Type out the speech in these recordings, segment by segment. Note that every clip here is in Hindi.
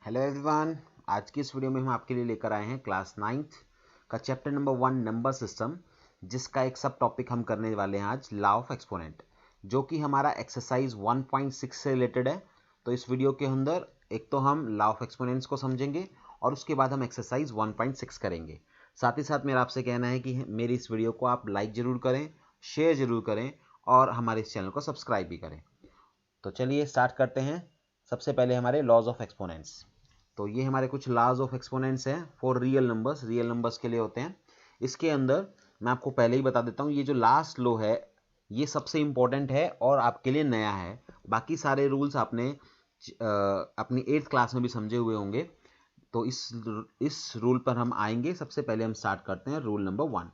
Hello everyone. आज की इस वीडियो में हम आपके लिए लेकर आए हैं क्लास 9th का चैप्टर नंबर 1 नंबर सिस्टम, जिसका एक सब टॉपिक हम करने वाले हैं आज लॉ ऑफ एक्सपोनेंट, जो कि हमारा एक्सरसाइज 1.6 से रिलेटेड है। तो इस वीडियो के अंदर एक तो हम लॉ ऑफ एक्सपोनेंट्स को समझेंगे और उसके बाद हम एक्सरसाइज 1.6 करेंगे। साथ ही साथ मेरा आपसे कहना है कि मेरी इस वीडियो को आप लाइक ज़रूर करें, शेयर ज़रूर करें और हमारे इस चैनल को सब्सक्राइब भी करें। तो चलिए स्टार्ट करते हैं। सबसे पहले हमारे लॉज ऑफ एक्सपोनेंट्स। तो ये हमारे कुछ लॉज ऑफ एक्सपोनेंट्स हैं फॉर रियल नंबर्स के लिए होते हैं। इसके अंदर मैं आपको पहले ही बता देता हूँ, ये जो लास्ट लॉ है ये सबसे इम्पोर्टेंट है और आपके लिए नया है। बाकी सारे रूल्स आपने अपनी 8th क्लास में भी समझे हुए होंगे। तो इस रूल पर हम आएंगे। सबसे पहले हम स्टार्ट करते हैं रूल नंबर 1,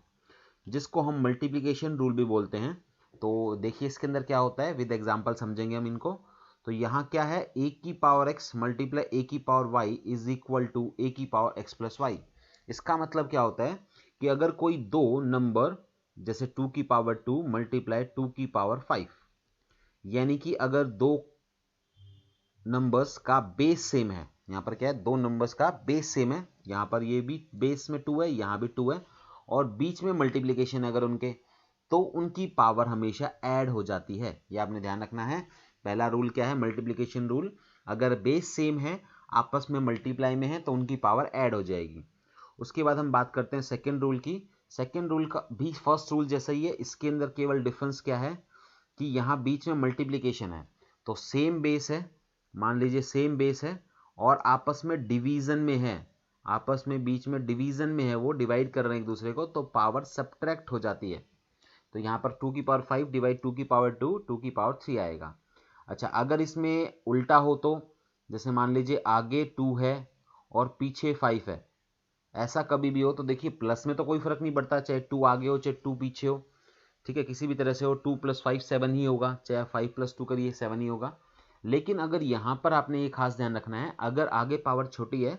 जिसको हम मल्टीप्लिकेशन रूल भी बोलते हैं। तो देखिए इसके अंदर क्या होता है, विद एग्जांपल समझेंगे हम इनको। तो यहाँ क्या है, ए की पावर एक्स मल्टीप्लाई ए की power y is equal to a की पावर एक्स प्लस वाई। इसका मतलब क्या होता है कि अगर कोई दो नंबर जैसे 2 की पावर 2 मल्टीप्लाई 2 की पावर 5, यानी कि अगर दो नंबर्स का बेस सेम है, यहाँ पर क्या है, दो नंबर्स का बेस सेम है, यहाँ पर ये भी बेस में 2 है, यहाँ भी 2 है, और बीच में मल्टीप्लिकेशन अगर उनके, तो उनकी पावर हमेशा ऐड हो जाती है। ये आपने ध्यान रखना है। पहला रूल क्या है, मल्टीप्लिकेशन रूल, अगर बेस सेम है, आपस में मल्टीप्लाई में है, तो उनकी पावर ऐड हो जाएगी। उसके बाद हम बात करते हैं सेकेंड रूल की। सेकेंड रूल का भी फर्स्ट रूल जैसा ही है। इसके अंदर केवल डिफरेंस क्या है कि यहाँ बीच में मल्टीप्लिकेशन है, तो सेम बेस है, मान लीजिए सेम बेस है और आपस में डिवीजन में है, आपस में बीच में डिवीजन में है, वो डिवाइड कर रहे हैं एक दूसरे को, तो पावर सब्ट्रैक्ट हो जाती है। तो यहाँ पर 2 की पावर 5 डिवाइड 2 की पावर 2, 2 की पावर 3 आएगा। अच्छा, अगर इसमें उल्टा हो तो जैसे मान लीजिए आगे 2 है और पीछे 5 है, ऐसा कभी भी हो तो देखिए प्लस में तो कोई फर्क नहीं पड़ता, चाहे 2 आगे हो चाहे 2 पीछे हो, ठीक है, किसी भी तरह से हो, 2 + 5 7 ही होगा, चाहे 5 + 2 करिए 7 ही होगा। लेकिन अगर यहाँ पर आपने ये खास ध्यान रखना है, अगर आगे पावर छोटी है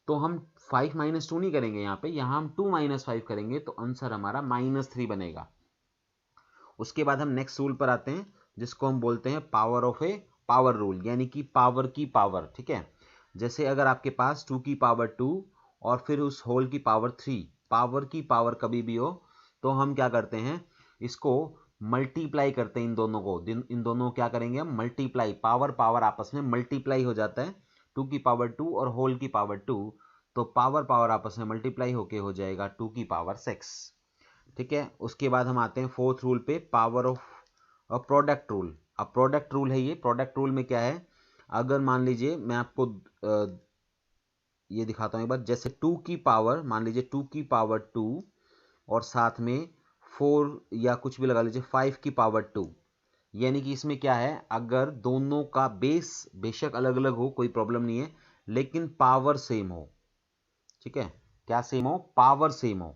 तो हम 5 - 2 नहीं करेंगे, यहाँ हम 2 - 5 करेंगे, तो आंसर हमारा -3 बनेगा। उसके बाद हम नेक्स्ट रूल पर आते हैं, जिसको हम बोलते हैं power of A power rule, यानी कि पावर की पावर। ठीक है, जैसे अगर आपके पास 2 की पावर 2 और फिर उस होल की पावर 3, पावर की पावर कभी भी हो, तो हम क्या करते हैं, इसको मल्टीप्लाई करते हैं इन दोनों को। इन दोनों को क्या करेंगे हम, मल्टीप्लाई, पावर पावर आपस में मल्टीप्लाई हो जाता है। 2 की पावर 2 और होल की पावर 2, तो पावर पावर आपस में मल्टीप्लाई होके हो जाएगा 2 की पावर 6। ठीक है, उसके बाद हम आते हैं फोर्थ रूल पे, power of a product rule. अब प्रोडक्ट रूल है ये। प्रोडक्ट रूल में क्या है, अगर मान लीजिए मैं आपको ये दिखाता हूँ एक बार, जैसे 2 की पावर, मान लीजिए 2 की पावर 2 और साथ में 4 या कुछ भी लगा लीजिए 5 की पावर 2, यानी कि इसमें क्या है, अगर दोनों का बेस बेशक अलग अलग हो कोई प्रॉब्लम नहीं है, लेकिन पावर सेम हो। ठीक है, क्या सेम हो, पावर सेम हो।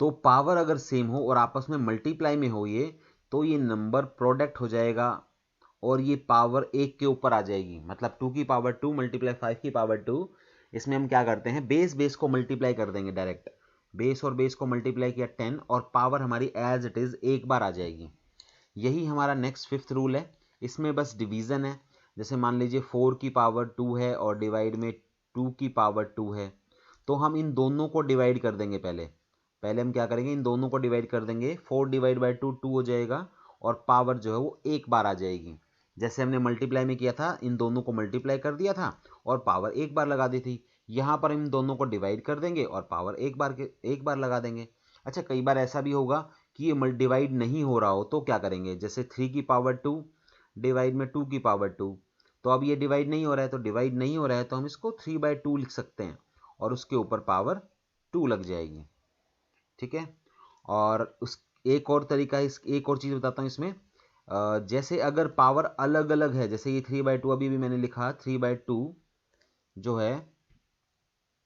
तो पावर अगर सेम हो और आपस में मल्टीप्लाई में हो ये, तो ये नंबर प्रोडक्ट हो जाएगा और ये पावर एक के ऊपर आ जाएगी। मतलब 2 की पावर 2 मल्टीप्लाई 5 की पावर 2, इसमें हम क्या करते हैं, बेस बेस को मल्टीप्लाई कर देंगे डायरेक्ट। बेस और बेस को मल्टीप्लाई किया 10 और पावर हमारी एज इट इज एक बार आ जाएगी। यही हमारा नेक्स्ट फिफ्थ रूल है। इसमें बस डिवीजन है। जैसे मान लीजिए 4 की पावर 2 है और डिवाइड में 2 की पावर 2 है, तो हम इन दोनों को डिवाइड कर देंगे। पहले पहले हम क्या करेंगे, इन दोनों को डिवाइड कर देंगे। 4 डिवाइड बाई 2 2 हो जाएगा और पावर जो है वो एक बार आ जाएगी। जैसे हमने मल्टीप्लाई में किया था, इन दोनों को मल्टीप्लाई कर दिया था और पावर एक बार लगा दी थी। यहाँ पर इन दोनों को डिवाइड कर देंगे और पावर एक बार लगा देंगे। अच्छा, कई बार ऐसा भी होगा कि ये डिवाइड नहीं हो रहा हो, तो क्या करेंगे, जैसे 3 की पावर 2 डिवाइड में 2 की पावर 2, तो अब ये डिवाइड नहीं हो रहा है, तो डिवाइड नहीं हो रहा है तो हम इसको 3/2 लिख सकते हैं और उसके ऊपर पावर 2 लग जाएगी। ठीक है, और उस एक और तरीका एक और चीज़ बताता हूँ इसमें। जैसे अगर पावर अलग अलग है, जैसे ये 3/2 अभी भी मैंने लिखा 3/2 जो है,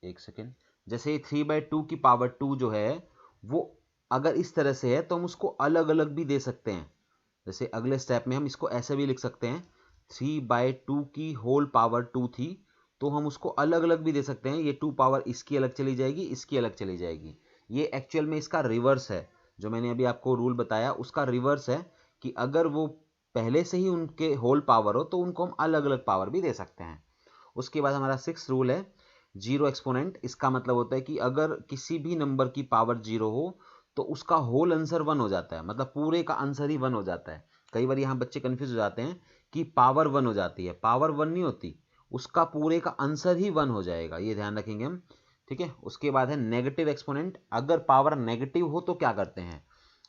एक सेकेंड, जैसे ये 3/2 की पावर 2 जो है वो अगर इस तरह से है, तो हम उसको अलग अलग भी दे सकते हैं। जैसे अगले स्टेप में हम इसको ऐसे भी लिख सकते हैं, 3/2 की होल पावर 2 थी, तो हम उसको अलग अलग भी दे सकते हैं। ये 2 पावर इसकी अलग चली जाएगी, इसकी अलग चली जाएगी। ये एक्चुअल में इसका रिवर्स है। जो मैंने अभी आपको रूल बताया उसका रिवर्स है कि अगर वो पहले से ही उनके होल पावर हो, तो उनको हम अलग अलग पावर भी दे सकते हैं। उसके बाद हमारा 6 रूल है जीरो एक्सपोनेंट। इसका मतलब होता है कि अगर किसी भी नंबर की पावर जीरो हो तो उसका होल आंसर 1 हो जाता है, मतलब पूरे का आंसर ही 1 हो जाता है। कई बार यहाँ बच्चे कंफ्यूज हो जाते हैं कि पावर 1 हो जाती है, पावर 1 नहीं होती, उसका पूरे का आंसर ही 1 हो जाएगा, ये ध्यान रखेंगे हम। ठीक है, उसके बाद है नेगेटिव एक्सपोनेंट। अगर पावर नेगेटिव हो तो क्या करते हैं,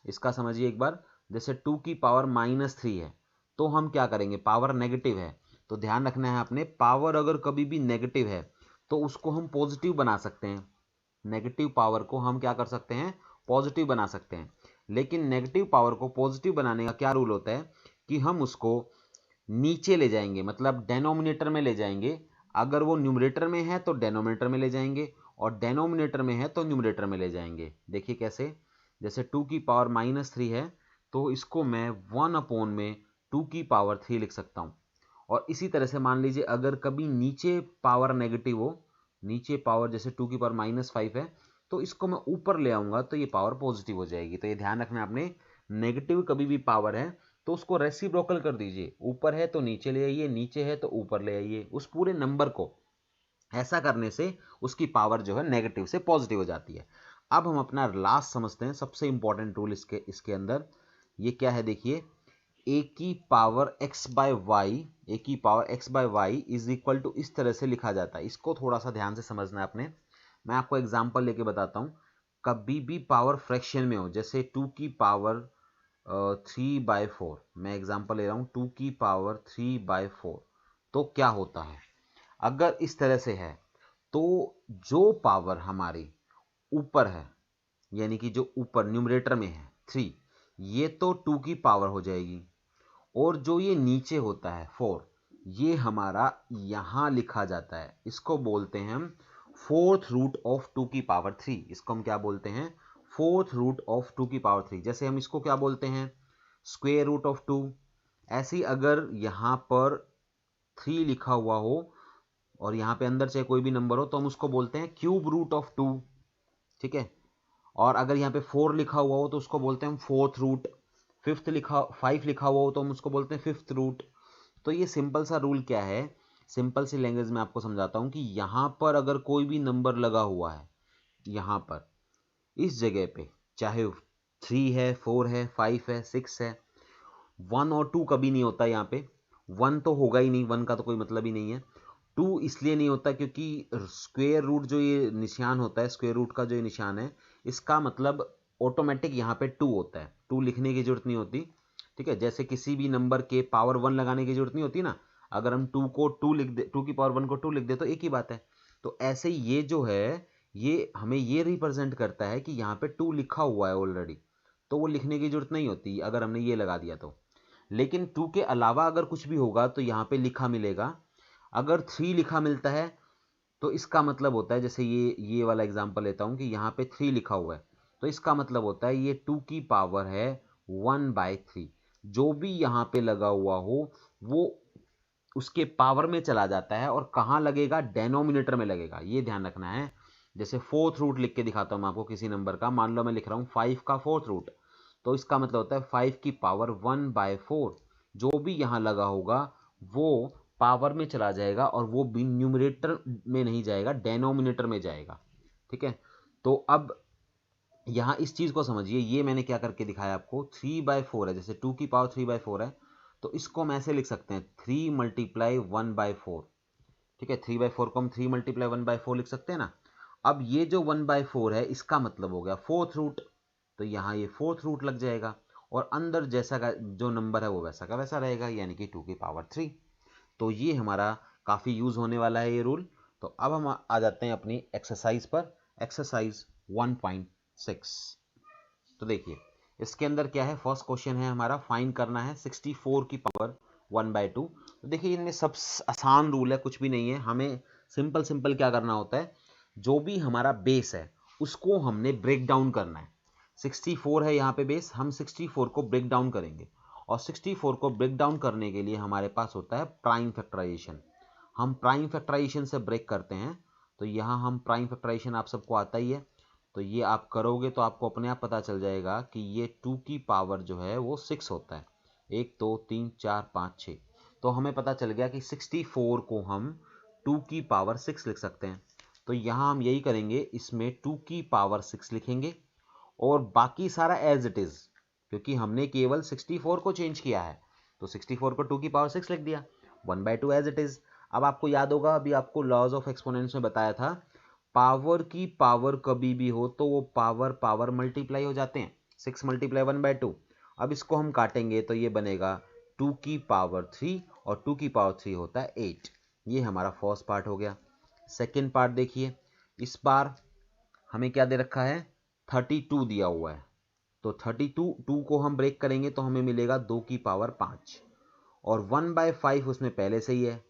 इसका समझिए एक बार। जैसे 2 की पावर -3 है तो हम क्या करेंगे, पावर नेगेटिव है तो ध्यान रखना है आपने, पावर अगर कभी भी नेगेटिव है तो उसको हम पॉजिटिव बना सकते हैं। नेगेटिव पावर को हम क्या कर सकते हैं, पॉजिटिव बना सकते हैं। लेकिन नेगेटिव पावर को पॉजिटिव बनाने का क्या रूल होता है कि हम उसको नीचे ले जाएंगे, मतलब डेनोमिनेटर में ले जाएंगे। अगर वो न्यूमरेटर में है तो डेनोमिनेटर में ले जाएंगे, और डेनोमिनेटर में है तो न्यूमरेटर में ले जाएंगे। देखिए कैसे, जैसे 2 की पावर -3 है तो इसको मैं 1 में 2 की पावर 3 लिख सकता हूँ। और इसी तरह से मान लीजिए अगर कभी नीचे पावर नेगेटिव हो, नीचे पावर जैसे 2 की पावर -5 है तो इसको मैं ऊपर ले आऊंगा तो ये पावर पॉजिटिव हो जाएगी। तो ये ध्यान रखना आपने, नेगेटिव कभी भी पावर है तो उसको रेसिप्रोकल कर दीजिए, ऊपर है तो नीचे ले आइए, नीचे है तो ऊपर ले आइए, उस पूरे नंबर को। ऐसा करने से उसकी पावर जो है नेगेटिव से पॉजिटिव हो जाती है। अब हम अपना लास्ट समझते हैं, सबसे इंपॉर्टेंट रूल इसके अंदर। ये क्या है देखिए, ए की power x by y, a की power x by y is equal to, इस तरह से लिखा जाता है। इसको थोड़ा सा ध्यान से समझना है आपने। मैं आपको एग्जांपल लेके बताता हूँ। कभी भी पावर फ्रैक्शन में हो, जैसे 2 की पावर 3/4, मैं एग्जांपल ले रहा हूँ 2 की पावर 3/4, तो क्या होता है अगर इस तरह से है तो जो पावर हमारी ऊपर है, यानी कि जो ऊपर न्यूमरेटर में है 3, ये तो 2 की पावर हो जाएगी, और जो ये नीचे होता है 4, ये हमारा यहां लिखा जाता है। इसको बोलते हैं हम फोर्थ रूट ऑफ 2 की पावर 3। इसको हम क्या बोलते हैं, फोर्थ रूट ऑफ 2 की पावर 3। जैसे हम इसको क्या बोलते हैं, स्क्वायर रूट ऑफ 2। ऐसे ही अगर यहां पर 3 लिखा हुआ हो और यहाँ पे अंदर चाहे कोई भी नंबर हो तो हम उसको बोलते हैं क्यूब रूट ऑफ 2। ठीक है, और अगर यहाँ पे 4 लिखा हुआ हो तो उसको बोलते हैं हम फोर्थ रूट। 5 लिखा हुआ हो तो हम उसको बोलते हैं फिफ्थ रूट। तो ये सिंपल सा रूल क्या है, सिंपल सी लैंग्वेज में आपको समझाता हूँ कि यहाँ पर अगर कोई भी नंबर लगा हुआ है, यहाँ पर इस जगह पे, चाहे 3 है, 4 है, 5 है, 6 है, 1 और 2 कभी नहीं होता। यहाँ पे 1 तो होगा ही नहीं, 1 का तो कोई मतलब ही नहीं है। 2 इसलिए नहीं होता क्योंकि स्क्वायर रूट जो ये निशान होता है, स्क्वायर रूट का जो ये निशान है, इसका मतलब ऑटोमेटिक यहाँ पे 2 होता है, 2 लिखने की जरूरत नहीं होती। ठीक है, जैसे किसी भी नंबर के पावर 1 लगाने की जरूरत नहीं होती ना, अगर हम 2 को 2 लिख दे, 2 की पावर 1 को 2 लिख दे तो एक ही बात है। तो ऐसे ही ये जो है, ये हमें ये रिप्रेजेंट करता है कि यहाँ पे 2 लिखा हुआ है ऑलरेडी, तो वो लिखने की जरूरत नहीं होती अगर हमने ये लगा दिया तो। लेकिन 2 के अलावा अगर कुछ भी होगा तो यहाँ पे लिखा मिलेगा। अगर 3 लिखा मिलता है तो इसका मतलब होता है, जैसे ये वाला एग्जांपल लेता हूँ कि यहाँ पे 3 लिखा हुआ है, तो इसका मतलब होता है ये 2 की पावर है 1/3। जो भी यहाँ पे लगा हुआ हो वो उसके पावर में चला जाता है, और कहाँ लगेगा, डेनोमिनेटर में लगेगा, ये ध्यान रखना है। जैसे फोर्थ रूट लिख के दिखाता हूँ मैं आपको किसी नंबर का, मान लो मैं लिख रहा हूँ 5 का फोर्थ रूट, तो इसका मतलब होता है 5 की पावर 1/4। जो भी यहाँ लगा होगा वो पावर में चला जाएगा, और वो भी न्यूमरेटर में नहीं जाएगा, डेनोमिनेटर में जाएगा। ठीक है, तो अब यहाँ इस चीज को समझिए, ये मैंने क्या करके दिखाया आपको, 3/4 है, जैसे 2 की पावर 3/4 है तो इसको हम ऐसे लिख सकते हैं 3 मल्टीप्लाई 1/4। ठीक है, 3/4 को हम 3 मल्टीप्लाई 1/4 लिख सकते हैं ना। अब ये जो 1/4 है इसका मतलब हो गया फोर्थ रूट, तो यहाँ ये फोर्थ रूट लग जाएगा, और अंदर जैसा का जो नंबर है वो वैसा का वैसा रहेगा, यानी कि 2 की पावर 3। तो ये हमारा काफ़ी यूज़ होने वाला है ये रूल। तो अब हम आ जाते हैं अपनी एक्सरसाइज पर, एक्सरसाइज 1.6। तो देखिए इसके अंदर क्या है, फर्स्ट क्वेश्चन है हमारा, फाइंड करना है 64 की पावर 1/2। तो देखिए इनमें सबसे आसान रूल है, कुछ भी नहीं है, हमें सिंपल सिंपल क्या करना होता है, जो भी हमारा बेस है उसको हमने ब्रेक डाउन करना है। 64 है यहाँ पे बेस, हम 64 को ब्रेक डाउन करेंगे, और 64 को ब्रेक डाउन करने के लिए हमारे पास होता है प्राइम फैक्टराइजेशन। हम प्राइम फैक्टराइजेशन से ब्रेक करते हैं। तो यहाँ हम प्राइम फैक्टराइजेशन आप सबको आता ही है, तो ये आप करोगे तो आपको अपने आप पता चल जाएगा कि ये 2 की पावर जो है वो 6 होता है, 1 2 3 4 5 6। तो हमें पता चल गया कि 64 को हम 2 की पावर 6 लिख सकते हैं। तो यहाँ हम यही करेंगे, इसमें 2 की पावर 6 लिखेंगे और बाकी सारा एज इट इज, क्योंकि हमने केवल 64 को चेंज किया है तो 64 को 2 की पावर 6 लिख दिया, 1/2 एज इट इज। अब आपको याद होगा, अभी आपको लॉज ऑफ एक्सपोनेंट्स में बताया था, पावर की पावर कभी भी हो तो वो पावर मल्टीप्लाई हो जाते हैं, 6 मल्टीप्लाई 1/2। अब इसको हम काटेंगे तो ये बनेगा 2 की पावर 3 और 2 की पावर 3 होता है 8। ये हमारा फर्स्ट पार्ट हो गया। सेकेंड पार्ट देखिए, इस बार हमें क्या दे रखा है, 32 दिया हुआ है। तो 2 को हम ब्रेक करेंगे तो हमें मिलेगा 2 की पावर 5 और 1/5 उसमें पहले से ही है।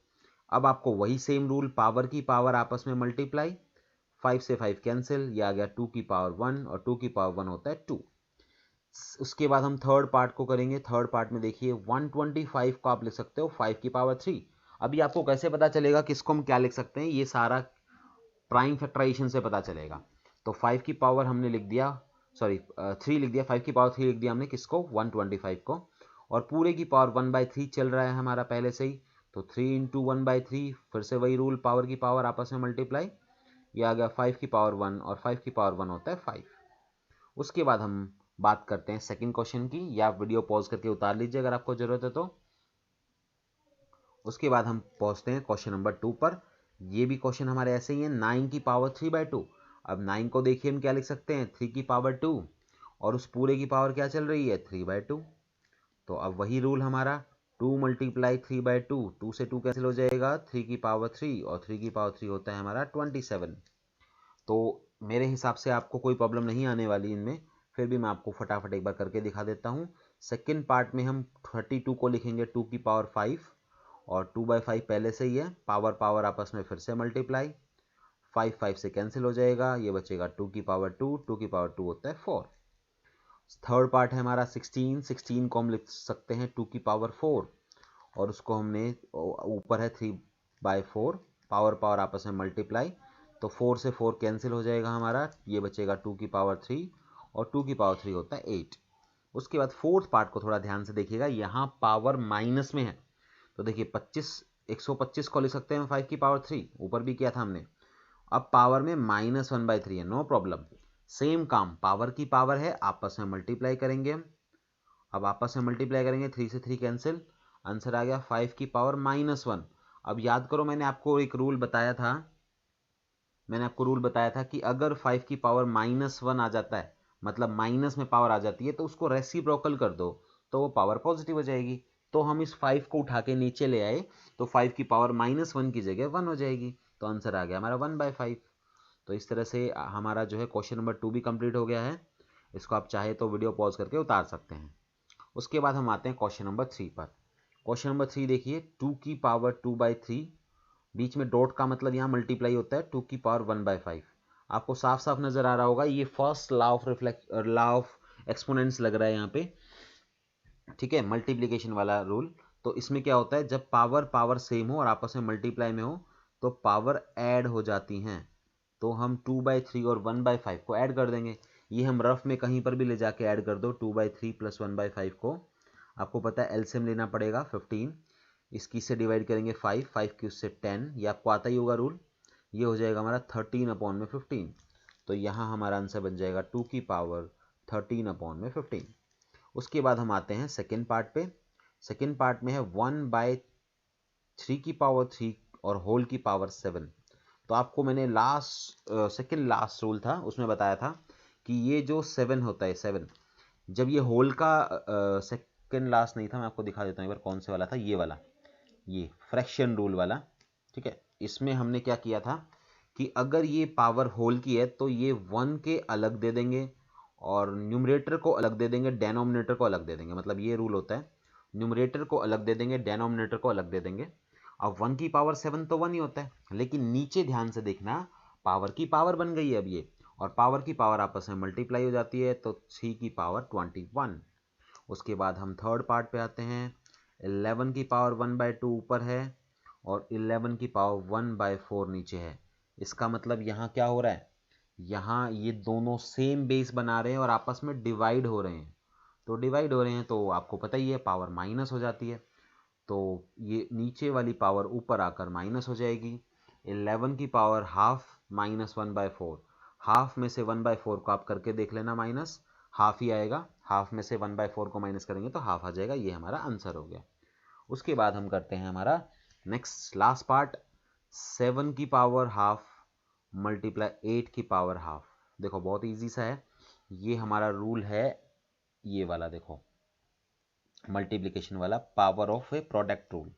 अब आपको वही सेम रूल, पावर की पावर आपस में मल्टीप्लाई, 5 से 5 कैंसिल, ये आ गया 2 की पावर 1 और 2 की पावर 1 होता है 2। उसके बाद हम थर्ड पार्ट को करेंगे। थर्ड पार्ट में देखिए 125 को आप लिख सकते हो 5 की पावर 3। अभी आपको कैसे पता चलेगा कि इसको हम क्या लिख सकते हैं, ये सारा प्राइम फैक्टराइजेशन से पता चलेगा। तो 5 की पावर हमने लिख दिया, सॉरी 3 लिख दिया, 5 की पावर 3 लिख दिया हमने, किसको, 125 को, और पूरे की पावर 1/3 चल रहा है हमारा पहले से ही। तो 3 इंटू 1/3, फिर से वही रूल, पावर की पावर आपस में मल्टीप्लाई, ये आ गया 5 की पावर 1 और 5 की पावर 1 होता है 5। उसके बाद हम बात करते हैं सेकंड क्वेश्चन की, या आप वीडियो पॉज करके उतार लीजिए अगर आपको जरूरत है तो। उसके बाद हम पहुंचते हैं क्वेश्चन नंबर 2 पर। ये भी क्वेश्चन हमारे ऐसे ही है, 9 की पावर 3/2। अब 9 को देखिए हम क्या लिख सकते हैं, 3 की पावर 2 और उस पूरे की पावर क्या चल रही है, 3/2। तो अब वही रूल हमारा, 2 मल्टीप्लाई 3/2, 2 से 2 कैंसिल हो जाएगा, 3 की पावर 3 और 3 की पावर 3 होता है हमारा 27। तो मेरे हिसाब से आपको कोई प्रॉब्लम नहीं आने वाली इनमें, फिर भी मैं आपको फटाफट एक बार करके दिखा देता हूँ। सेकेंड पार्ट में हम 32 को लिखेंगे 2 की पावर 5 और 2/5 पहले से ही है, पावर आपस में फिर से मल्टीप्लाई, 5 से कैंसिल हो जाएगा, ये बचेगा 2 की पावर 2, 2 की पावर 2 होता है 4। थर्ड पार्ट है हमारा 16 को हम लिख सकते हैं 2 की पावर 4 और उसको हमने, ऊपर है 3/4, पावर आपस में मल्टीप्लाई, तो 4 से 4 कैंसिल हो जाएगा हमारा, ये बचेगा 2 की पावर 3 और 2 की पावर 3 होता है 8। उसके बाद फोर्थ पार्ट को थोड़ा ध्यान से देखिएगा, यहाँ पावर माइनस में है, तो देखिए 125 को लिख सकते हैं 5 की पावर 3, ऊपर भी किया था हमने। अब पावर में -1/3 है, नो प्रॉब्लम, सेम काम, पावर की पावर है, आपस में मल्टीप्लाई करेंगे हम। अब आपस में मल्टीप्लाई करेंगे, 3 से 3 कैंसिल, आंसर आ गया 5 की पावर -1। अब याद करो, मैंने आपको एक रूल बताया था, कि अगर 5 की पावर -1 आ जाता है, मतलब माइनस में पावर आ जाती है, तो उसको रेसिप्रोकल कर दो तो वो पावर पॉजिटिव हो जाएगी। तो हम इस 5 को उठा के नीचे ले आए, तो 5 की पावर -1 की जगह 1 हो जाएगी, तो आंसर आ गया हमारा 1/5। तो इस तरह से हमारा जो है क्वेश्चन नंबर 2 भी कंप्लीट हो गया है। इसको आप चाहे तो वीडियो पॉज करके उतार सकते हैं। उसके बाद हम आते हैं क्वेश्चन नंबर 3 पर। क्वेश्चन नंबर 3 देखिए, 2 की पावर 2/3, बीच में डॉट का मतलब यहाँ मल्टीप्लाई होता है, 2 की पावर 1/5। आपको साफ साफ नजर आ रहा होगा, ये फर्स्ट लॉ ऑफ एक्सपोनेंट्स लग रहा है यहाँ पे, ठीक है, मल्टीप्लीकेशन वाला रूल। तो इसमें क्या होता है, जब पावर सेम हो और आपस में मल्टीप्लाई में हो तो पावर ऐड हो जाती हैं, तो हम 2/3 और 1/5 को ऐड कर देंगे। ये हम रफ में कहीं पर भी ले जाके ऐड कर दो, 2/3 प्लस 1/5 को, आपको पता है एलसीएम लेना पड़ेगा 15, इसकी से डिवाइड करेंगे 5 की उससे 10, ये आपको आता ही होगा रूल, ये हो जाएगा हमारा 13/15। तो यहाँ हमारा आंसर बन जाएगा 2 की पावर 13/15। उसके बाद हम आते हैं सेकेंड पार्ट पे। सेकेंड पार्ट में है 1/3 की पावर 3 और होल की पावर 7। तो आपको मैंने सेकेंड लास्ट रूल था उसमें बताया था कि ये जो 7 होता है, 7 जब ये होल का, सेकेंड लास्ट नहीं था, मैं आपको दिखा देता हूँ एक बार कौन से वाला था, ये वाला, ये फ्रैक्शन रूल वाला, ठीक है। इसमें हमने क्या किया था कि अगर ये पावर होल की है तो ये 1 के अलग दे देंगे और न्यूमरेटर को अलग दे देंगे, डेनोमिनेटर को अलग दे देंगे, मतलब ये रूल होता है, न्यूमरेटर को अलग दे देंगे, डेनोमिनेटर को अलग दे देंगे। अब 1 की पावर 7 तो 1 ही होता है, लेकिन नीचे ध्यान से देखना, पावर की पावर बन गई है अब ये, और पावर की पावर आपस में मल्टीप्लाई हो जाती है, तो 3 की पावर 21। उसके बाद हम थर्ड पार्ट पे आते हैं, 11 की पावर 1/2 ऊपर है और 11 की पावर 1/4 नीचे है। इसका मतलब यहाँ क्या हो रहा है, यहाँ ये दोनों सेम बेस बना रहे हैं और आपस में डिवाइड हो रहे हैं, तो डिवाइड हो रहे हैं तो आपको पता ही है पावर माइनस हो जाती है, तो ये नीचे वाली पावर ऊपर आकर माइनस हो जाएगी। 11 की पावर हाफ माइनस 1/4, हाफ में से 1/4 को आप करके देख लेना माइनस, हाफ ही आएगा, हाफ में से 1/4 को माइनस करेंगे तो हाफ आ जाएगा। ये हमारा आंसर हो गया। उसके बाद हम करते हैं हमारा नेक्स्ट लास्ट पार्ट, 7 की पावर हाफ मल्टीप्लाई 8 की पावर हाफ। देखो बहुत इजी सा है, ये हमारा रूल है, ये वाला देखो मल्टीप्लिकेशन वाला, power of A product rule,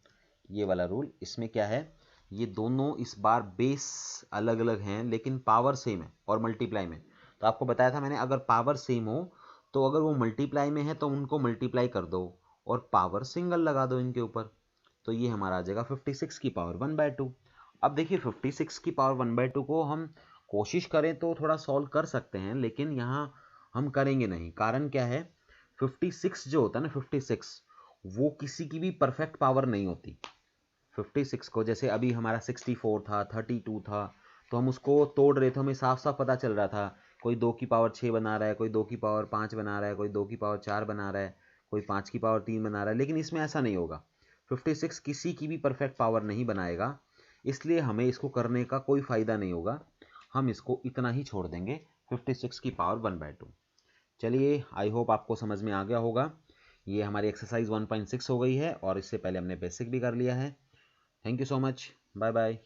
ये वाला रूल। इसमें क्या है, ये दोनों इस बार बेस अलग अलग हैं लेकिन पावर सेम है और मल्टीप्लाई में। तो आपको बताया था मैंने, अगर पावर सेम हो तो अगर वो मल्टीप्लाई में है तो उनको मल्टीप्लाई कर दो और पावर सिंगल लगा दो इनके ऊपर। तो ये हमारा आ जाएगा 56 की पावर 1/2। अब देखिए 56 की पावर 1/2 को हम कोशिश करें तो थोड़ा सॉल्व कर सकते हैं, लेकिन यहाँ हम करेंगे नहीं। कारण क्या है, 56 जो होता है ना 56, वो किसी की भी परफेक्ट पावर नहीं होती। 56 को जैसे अभी हमारा 64 था, 32 था, तो हम उसको तोड़ रहे थे, हमें साफ साफ पता चल रहा था कोई 2 की पावर 6 बना रहा है, कोई 2 की पावर 5 बना रहा है, कोई 2 की पावर 4 बना रहा है, कोई 5 की पावर 3 बना रहा है। लेकिन इसमें ऐसा नहीं होगा, 56 किसी की भी परफेक्ट पावर नहीं बनाएगा, इसलिए हमें इसको करने का कोई फ़ायदा नहीं होगा। हम इसको इतना ही छोड़ देंगे, 56 की पावर 1/2। चलिए, आई होप आपको समझ में आ गया होगा। ये हमारी एक्सरसाइज 1.6 हो गई है और इससे पहले हमने बेसिक भी कर लिया है। Thank you so much, bye bye.